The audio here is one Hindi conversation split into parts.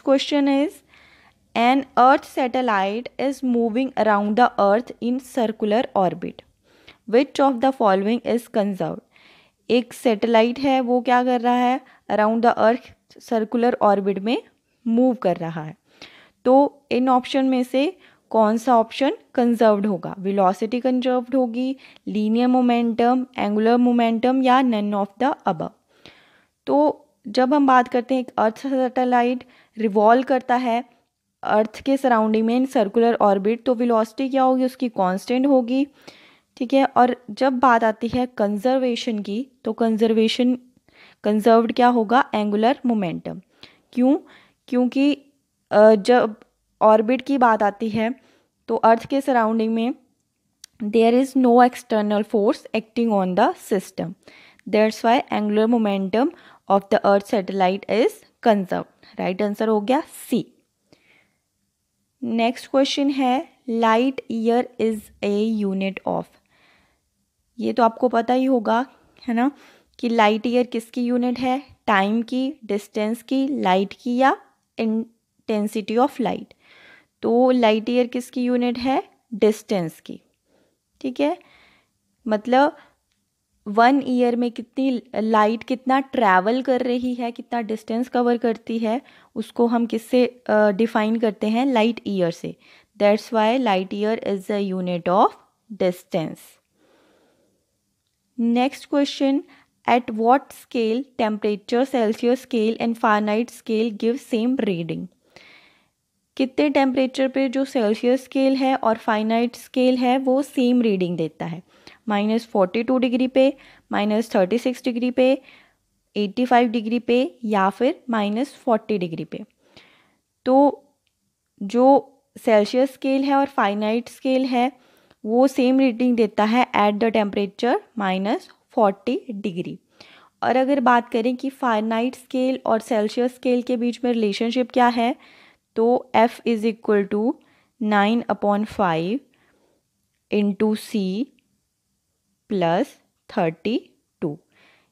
question is, an Earth satellite is moving around the Earth in circular orbit. Which of the following is conserved? एक सैटेलाइट है, वो क्या कर रहा है, around the earth circular orbit में मूव कर रहा है. तो इन ऑप्शन में से कौन सा ऑप्शन कंजर्व्ड होगा? वेलोसिटी कंजर्व्ड होगी, लीनियर मोमेंटम, एंगुलर मोमेंटम या नन ऑफ द अबव. तो जब हम बात करते हैं एक अर्थ सैटेलाइट रिवॉल्व करता है अर्थ के सराउंडिंग में इन सर्कुलर ऑर्बिट, तो वेलोसिटी क्या होगी, उसकी कांस्टेंट होगी. ठीक है. और जब बात आती है कंजर्वेशन की, तो कंजर्व्ड क्या होगा, एंगुलर मोमेंटम. क्यों? क्योंकि जब ऑर्बिट की बात आती है तो अर्थ के सराउंडिंग में there is no external force acting on the system. That's why angular momentum of the earth satellite is conserved. Right answer हो गया सी. नेक्स्ट क्वेश्चन है, light year is a unit of. ये तो आपको पता ही होगा, है ना, कि लाइट ईयर किसकी यूनिट है, टाइम की, डिस्टेंस की, लाइट की या इंटेंसिटी ऑफ लाइट. तो लाइट ईयर किसकी यूनिट है, डिस्टेंस की. ठीक है. मतलब 1 ईयर में कितनी लाइट कितना ट्रैवल कर रही है, कितना डिस्टेंस कवर करती है, उसको हम किससे डिफाइन करते हैं, लाइट ईयर से. That's why light year is a unit of distance. Next question, at what scale temperature Celsius scale and Fahrenheit scale give same reading. कितने टेम्परेचर पे जो सेल्सियस स्केल है और फ़ारेनहाइट स्केल है वो सेम रीडिंग देता है. -42 डिग्री पे, -36 डिग्री पे, 85 डिग्री पे या फिर -40 डिग्री पे. तो जो सेल्सियस स्केल है और फ़ारेनहाइट स्केल है वो सेम रीडिंग देता है एट द टेम्परेचर -40 डिग्री. और अगर बात करें कि फ़ारेनहाइट स्केल और सेल्सियस स्केल के बीच में रिलेशनशिप क्या है, तो F is equal to 9/5 into C plus 32.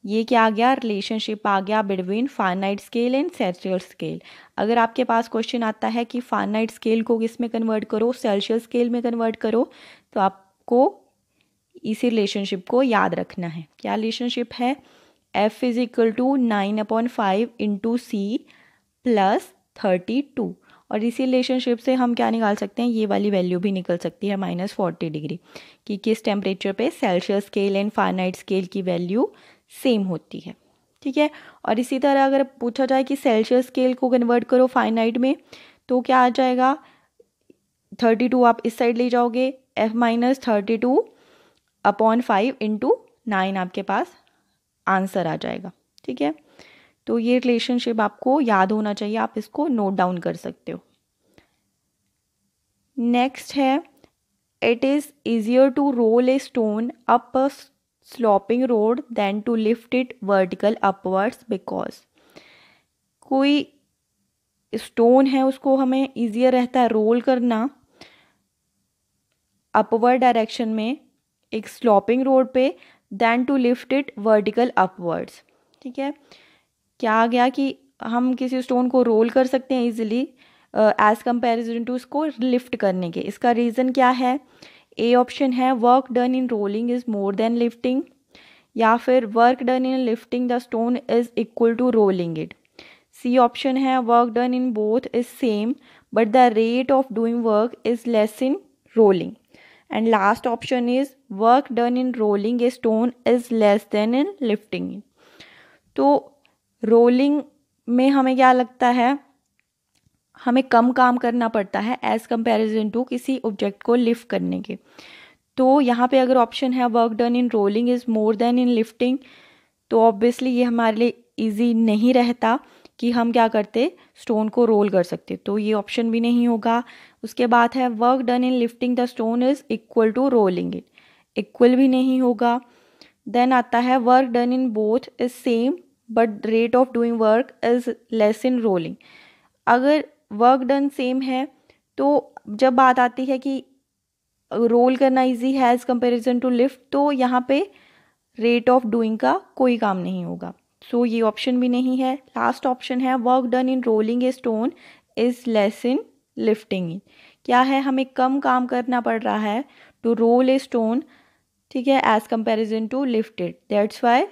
ये क्या आ गया, रिलेशनशिप आ गया between Fahrenheit scale and Celsius scale. अगर आपके पास क्वेश्चन आता है कि फ़ारेनहाइट स्केल को किस में कन्वर्ट करो, सेल्सियस स्केल में कन्वर्ट करो, तो आपको इसी रिलेशनशिप को याद रखना है. क्या रिलेशनशिप है, F is equal to 9/5 into C plus 32. और इसी रिलेशनशिप से हम क्या निकाल सकते हैं, ये वाली वैल्यू भी निकल सकती है -40 डिग्री, कि किस टेम्परेचर पे Celsius scale and Fahrenheit scale की वैल्यू सेम होती है. ठीक है. और इसी तरह अगर पूछा जाए कि सेल्सियस स्केल को कन्वर्ट करो फ़ारेनहाइट में, तो क्या आ जाएगा, 32 आप इस साइड ले जाओगे, F-32/5 इंटू 9 आपके पास आंसर आ जाएगा. ठीक है. तो ये रिलेशनशिप आपको याद होना चाहिए, आप इसको नोट डाउन कर सकते हो. नेक्स्ट है, it is easier to roll a stone up a sloping road than to lift it vertical upwards because. कोई स्टोन है उसको हमें ईजियर रहता है रोल करना अपवर्ड डायरेक्शन में एक स्लोपिंग रोड पे than to lift it vertical upwards. ठीक है. क्या आ गया कि हम किसी स्टोन को रोल कर सकते हैं ईजिली एज कंपेरिजन टू उसको लिफ्ट करने के. इसका रीज़न क्या है, ए ऑप्शन है work done in rolling is more than lifting, या फिर work done in lifting the stone is equal to rolling it. C option है work done in both is same but the rate of doing work is less in rolling. And last option is work done in rolling a stone is less then in lifting it. तो रोलिंग में हमें क्या लगता है, हमें कम काम करना पड़ता है एज़ कंपैरिजन टू किसी ऑब्जेक्ट को लिफ्ट करने के. तो यहाँ पे अगर ऑप्शन है work done in rolling is more then in lifting, तो ऑब्वियसली ये हमारे लिए इजी नहीं रहता कि हम क्या करते, स्टोन को रोल कर सकते. तो ये ऑप्शन भी नहीं होगा. उसके बाद है work done in lifting the stone is equal to rolling it, equal भी नहीं होगा. देन आता है work done in both is same but rate of doing work is less in rolling. अगर वर्क डन सेम है तो जब बात आती है कि रोल करना इजी है एज़ कंपेरिजन टू लिफ्ट, तो यहाँ पे रेट ऑफ डूइंग का कोई काम नहीं होगा. सो ये ऑप्शन भी नहीं है। लास्ट ऑप्शन है work done in rolling a stone is less in lifting it. क्या है, हमें कम काम करना पड़ रहा है टू रोल ए स्टोन, ठीक है, as comparison to lift it. That's why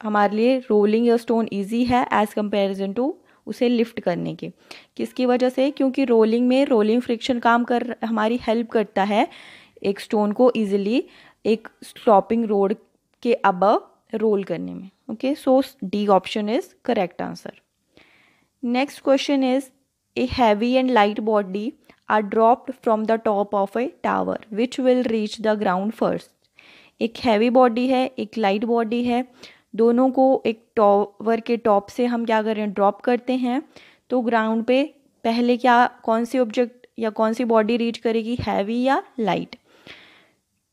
हमारे लिए रोलिंग ए स्टोन ईजी है एज कंपेरिजन टू उसे लिफ्ट करने के। किसकी वजह से? क्योंकि रोलिंग फ्रिक्शन काम कर हमारी हेल्प करता है एक स्टोन को ईजिली एक स्लॉपिंग रोड के अबव रोल करने में। Okay, so D option is correct answer. Next question is a heavy and light body are dropped from the top of a tower which will reach the ground first. एक हैवी बॉडी है, एक लाइट बॉडी है, दोनों को एक टावर के टॉप से हम क्या करें, ड्रॉप करते हैं। तो ग्राउंड पे पहले क्या, कौन सी ऑब्जेक्ट या कौन सी बॉडी रीच करेगी, हैवी या लाइट?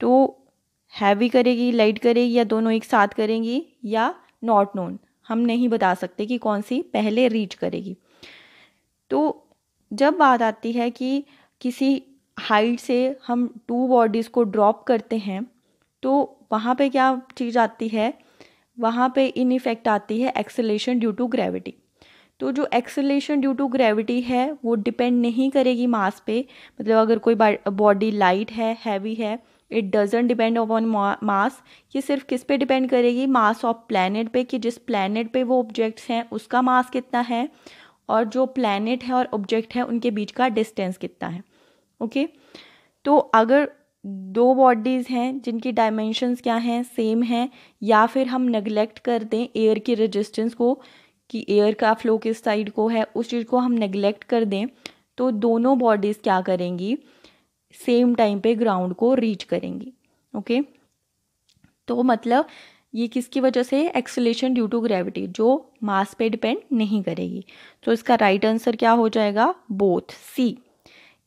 तो हैवी करेगी, लाइट करेगी, या दोनों एक साथ करेंगी, या नॉट नोन, हम नहीं बता सकते कि कौन सी पहले रीच करेगी। तो जब बात आती है कि किसी हाइट से हम टू बॉडीज़ को ड्रॉप करते हैं, तो वहाँ पे क्या चीज़ आती है, वहाँ पे इन इफेक्ट आती है एक्सेलेरेशन ड्यू टू ग्रेविटी। तो जो एक्सेलेरेशन ड्यू टू ग्रेविटी है वो डिपेंड नहीं करेगी मास पे। मतलब अगर कोई बॉडी लाइट है, हैवी है, it doesn't depend upon mass. ये सिर्फ किस पे डिपेंड करेगी, मास ऑफ प्लैनेट पे, कि जिस प्लैनेट पे वो ऑब्जेक्ट्स हैं उसका मास कितना है, और जो प्लैनेट है और ऑब्जेक्ट है उनके बीच का डिस्टेंस कितना है। ओके, तो अगर दो बॉडीज़ हैं जिनकी डायमेंशंस क्या हैं, सेम हैं, या फिर हम नेग्लेक्ट कर दें एयर की रेजिस्टेंस को, कि एयर का फ्लो किस साइड को है, उस चीज़ को हम नेग्लेक्ट कर दें, तो दोनों बॉडीज़ क्या करेंगी, सेम टाइम पे ग्राउंड को रीच करेंगी। ओके, तो मतलब ये किसकी वजह से, एक्सेलेरेशन ड्यू टू ग्रेविटी, जो मास पे डिपेंड नहीं करेगी। तो इसका राइट आंसर क्या हो जाएगा, both, C.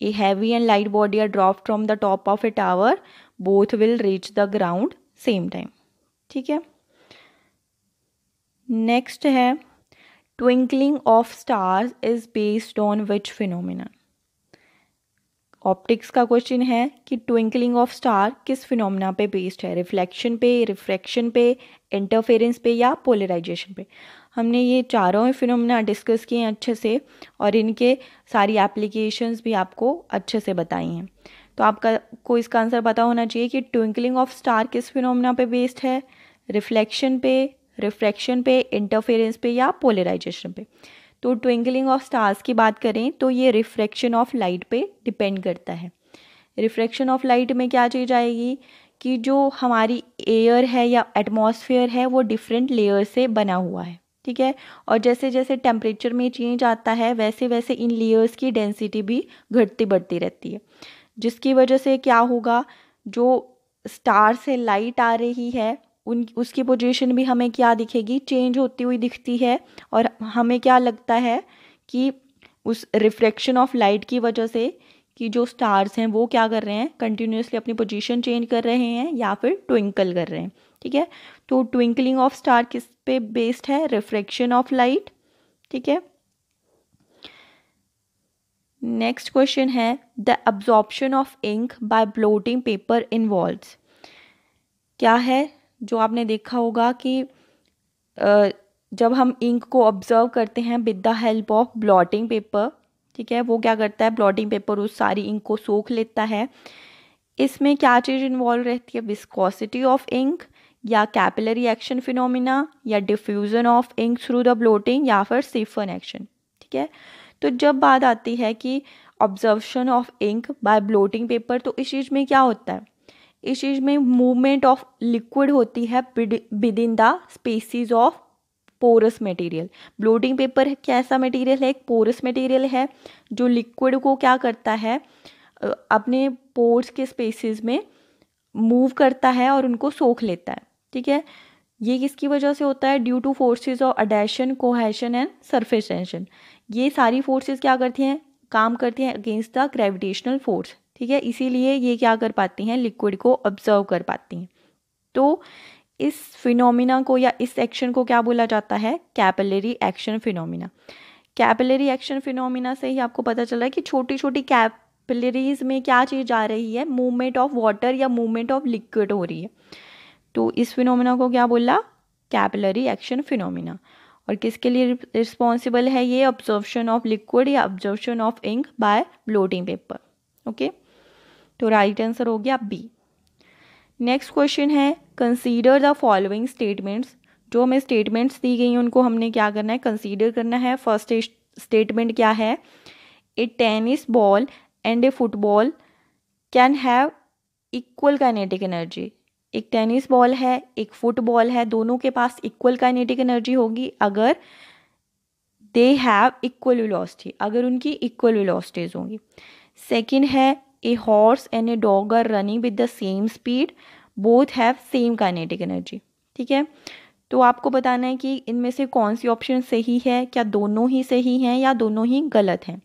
A heavy and light body are dropped from the top of a tower. Both will reach the ground same time. ठीक है। नेक्स्ट है twinkling of stars is based on which phenomenon? Optics का क्वेश्चन है कि ट्विंकलिंग ऑफ स्टार किस फिनोमेना पे बेस्ड है, रिफ्लेक्शन पे, रिफ्रैक्शन पे, इंटरफेरेंस पे, या पोलराइजेशन पे। हमने ये चारों फिनोमेना डिस्कस किए हैं अच्छे से, और इनके सारी एप्लीकेशंस भी आपको अच्छे से बताई हैं। तो आपका को इसका आंसर पता होना चाहिए कि ट्विंकलिंग ऑफ स्टार किस फिनोमेना पे बेस्ड है, रिफ्लेक्शन पे, रिफ्रैक्शन पे, इंटरफेरेंस पे, या पोलराइजेशन पे। तो ट्विंकलिंग ऑफ स्टार्स की बात करें तो ये रिफ्रैक्शन ऑफ लाइट पे डिपेंड करता है। रिफ्रैक्शन ऑफ लाइट में क्या चीज़ आएगी कि जो हमारी एयर है या एटमॉस्फेयर है वो डिफरेंट लेयर से बना हुआ है, ठीक है, और जैसे जैसे टेम्परेचर में चेंज आता है वैसे वैसे इन लेयर्स की डेंसिटी भी घटती बढ़ती रहती है, जिसकी वजह से क्या होगा, जो स्टार से लाइट आ रही है उसकी पोजीशन भी हमें क्या दिखेगी, चेंज होती हुई दिखती है। और हमें क्या लगता है कि उस रिफ्रैक्शन ऑफ लाइट की वजह से कि जो स्टार्स हैं वो क्या कर रहे हैं, कंटिन्यूसली अपनी पोजीशन चेंज कर रहे हैं या फिर ट्विंकल कर रहे हैं, ठीक है। तो ट्विंकलिंग ऑफ स्टार किस पे बेस्ड है, रिफ्रैक्शन ऑफ लाइट, ठीक है। नेक्स्ट क्वेश्चन है the absorption of ink by blotting paper involves. क्या है, जो आपने देखा होगा कि जब हम इंक को ऑब्जर्व करते हैं with the help of blotting paper, ठीक है, वो क्या करता है, ब्लॉटिंग पेपर उस सारी इंक को सोख लेता है। इसमें क्या चीज़ इन्वॉल्व रहती है, विस्कोसिटी ऑफ इंक, या कैपिलरी एक्शन फिनोमिना, या diffusion of ink through the blotting, या फिर सिफन एक्शन, ठीक है। तो जब बात आती है कि observation of ink by blotting paper, तो इस चीज़ में क्या होता है, इस चीज़ में मूवमेंट ऑफ लिक्विड होती है within the species of porous material. Blotting paper कैसा मटेरियल है, एक पोरस मटेरियल है जो लिक्विड को क्या करता है, अपने पोर्स के स्पेसेस में मूव करता है और उनको सोख लेता है, ठीक है। ये किसकी वजह से होता है, due to forces of adhesion, cohesion and surface tension. ये सारी फोर्सेस क्या करती हैं, काम करती हैं अगेंस्ट द ग्रेविटेशनल फोर्स, ठीक है, इसीलिए ये क्या कर पाती हैं, लिक्विड को ऑब्जर्व कर पाती हैं। तो इस फिनोमिना को या इस एक्शन को क्या बोला जाता है, capillary action phenomena. Capillary action phenomena से ही आपको पता चल रहा है कि छोटी छोटी कैपिलरीज में क्या चीज़ जा रही है, मूवमेंट ऑफ वाटर या मूवमेंट ऑफ लिक्विड हो रही है। तो इस फिनोमिना को क्या बोला, कैपिलरी एक्शन फिनोमिना। और किसके लिए रिस्पॉन्सिबल है ये? अब्जॉर्प्शन ऑफ लिक्विड या absorption of ink by blotting paper. Okay, तो राइट आंसर हो गया बी। नेक्स्ट क्वेश्चन है, कंसीडर द फॉलोइंग स्टेटमेंट्स। जो हमें स्टेटमेंट्स दी गई हैं उनको हमने क्या करना है? कंसीडर करना है। फर्स्ट स्टेटमेंट क्या है? A tennis ball and a football can have equal kinetic energy. एक टेनिस बॉल है, एक फुटबॉल है, दोनों के पास इक्वल काइनेटिक एनर्जी होगी अगर दे हैव इक्वल वेलोसिटी, अगर उनकी इक्वल वेलोसिटीज होंगी। सेकंड है, a horse and a dog are running with the same speed, both have same kinetic energy. ठीक है, तो आपको बताना है कि इनमें से कौन सी ऑप्शन सही है, क्या दोनों ही सही हैं या दोनों ही गलत हैं।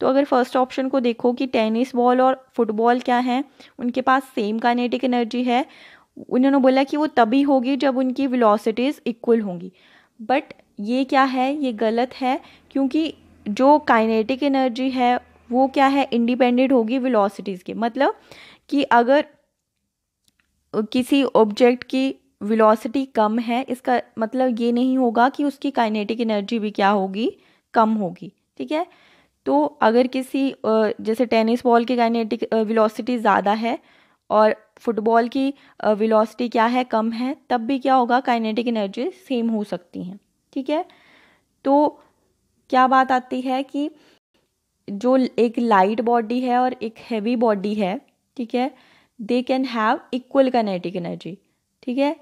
तो अगर फर्स्ट ऑप्शन को देखो कि टेनिस बॉल और फुटबॉल क्या है, उनके पास सेम काइनेटिक एनर्जी है, उन्होंने बोला कि वो तभी होगी जब उनकी वेलोसिटीज़ इक्वल होंगी। बट ये क्या है? ये गलत है, क्योंकि जो काइनेटिक एनर्जी है वो क्या है? इंडिपेंडेंट होगी वेलोसिटीज़ के। मतलब कि अगर किसी ऑब्जेक्ट की वेलोसिटी कम है, इसका मतलब ये नहीं होगा कि उसकी काइनेटिक एनर्जी भी क्या होगी? कम होगी। ठीक है, तो अगर किसी जैसे टेनिस बॉल की काइनेटिक वेलोसिटी ज़्यादा है और फुटबॉल की वेलोसिटी क्या है? कम है, तब भी क्या होगा? काइनेटिक एनर्जी सेम हो सकती हैं। ठीक है, तो क्या बात आती है कि जो एक लाइट बॉडी है और एक हैवी बॉडी है, ठीक है, they can have equal kinetic energy. ठीक है,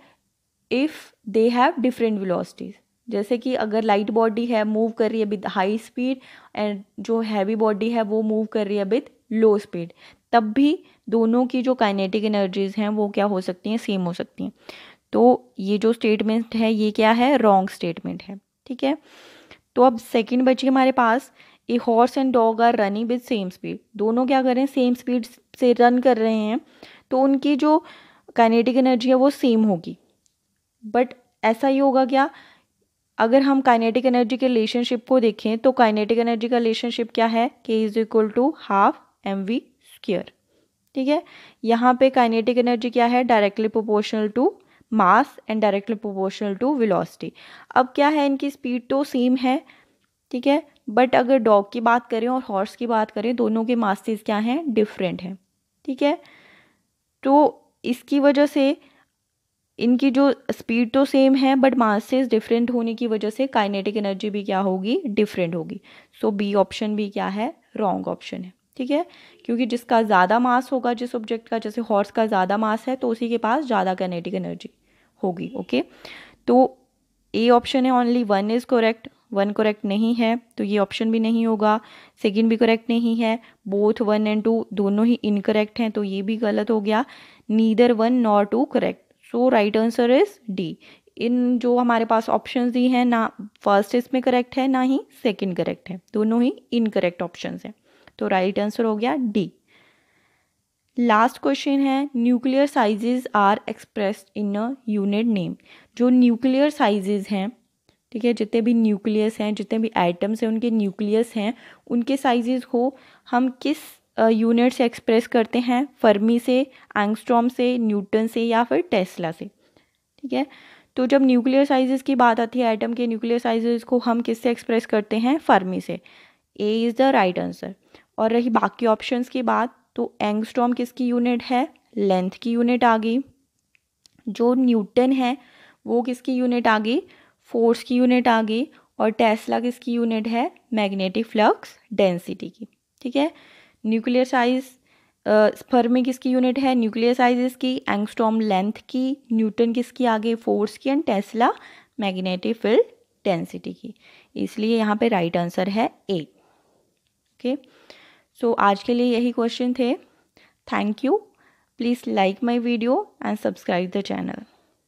if they have different velocities. जैसे कि अगर लाइट बॉडी है, मूव कर रही है विद हाई स्पीड, एंड जो हैवी बॉडी है वो मूव कर रही है विद लो स्पीड, तब भी दोनों की जो काइनेटिक एनर्जीज हैं वो क्या हो सकती हैं? सेम हो सकती हैं। तो ये जो स्टेटमेंट है ये क्या है? रॉन्ग स्टेटमेंट है। ठीक है, तो अब सेकंड बची हमारे पास, a horse and dog are running with same speed. दोनों क्या कर रहे हैं? सेम स्पीड से रन कर रहे हैं, तो उनकी जो काइनेटिक एनर्जी है वो सेम होगी। बट ऐसा ही होगा क्या? अगर हम काइनेटिक एनर्जी के रिलेशनशिप को देखें तो काइनेटिक एनर्जी का रिलेशनशिप क्या है? K is equal to half mv square. ठीक है, यहाँ पे काइनेटिक एनर्जी क्या है? Directly proportional to mass and directly proportional to velocity. अब क्या है? इनकी स्पीड तो सेम है, ठीक है, बट अगर डॉग की बात करें और हॉर्स की बात करें, दोनों के मासेस क्या हैं? डिफरेंट हैं। ठीक है, तो इसकी वजह से इनकी जो स्पीड तो सेम है बट मासेस डिफरेंट होने की वजह से काइनेटिक एनर्जी भी क्या होगी? डिफरेंट होगी। सो बी ऑप्शन भी क्या है? रॉन्ग ऑप्शन है। ठीक है, क्योंकि जिसका ज़्यादा मास होगा, जिस ऑब्जेक्ट का, जैसे हॉर्स का ज़्यादा मास है तो उसी के पास ज़्यादा काइनेटिक एनर्जी होगी। ओके, तो ए ऑप्शन है, only one is correct, one correct नहीं है, तो ये ऑप्शन भी नहीं होगा। सेकंड भी करेक्ट नहीं है, बोथ 1 एंड 2 दोनों ही इनकरेक्ट हैं, तो ये भी गलत हो गया। Neither 1 nor 2 correct, so right answer is D. इन जो हमारे पास ऑप्शंस दी हैं, ना फर्स्ट इसमें करेक्ट है ना ही सेकंड करेक्ट है, दोनों ही इनकरेक्ट ऑप्शंस हैं, तो राइट आंसर हो गया डी। लास्ट क्वेश्चन है, nuclear sizes are expressed in a unit name. जो न्यूक्लियर साइजेस हैं, ठीक है, जितने भी न्यूक्लियस हैं, जितने भी एटम्स हैं उनके न्यूक्लियस हैं, उनके साइजेस को हम किस यूनिट से एक्सप्रेस करते हैं? फर्मी से, एंगस्ट्रॉम से, न्यूटन से या फिर टेस्ला से। ठीक है, तो जब न्यूक्लियर साइजेस की बात आती है, एटम के न्यूक्लियर साइजेस को हम किससे एक्सप्रेस करते हैं? फर्मी से। A is the right answer. और रही बाकी ऑप्शंस की बात, तो एंगस्ट्रॉम किसकी यूनिट है? लेंथ की यूनिट आ गई। जो न्यूटन है वो किसकी यूनिट आ गई? फोर्स की यूनिट आ गई। और टेस्ला किसकी यूनिट है? मैग्नेटिक फ्लक्स डेंसिटी की। ठीक है, न्यूक्लियर साइज फर्मी किसकी यूनिट है? न्यूक्लियर साइजेस की, एंगस्ट्रॉम लेंथ की, न्यूटन किसकी आ गई? फोर्स की, and Tesla magnetic field density की। इसलिए यहाँ पे राइट आंसर है ए। ओके, सो आज के लिए यही क्वेश्चन थे। Thank you. Please like my video and subscribe the channel.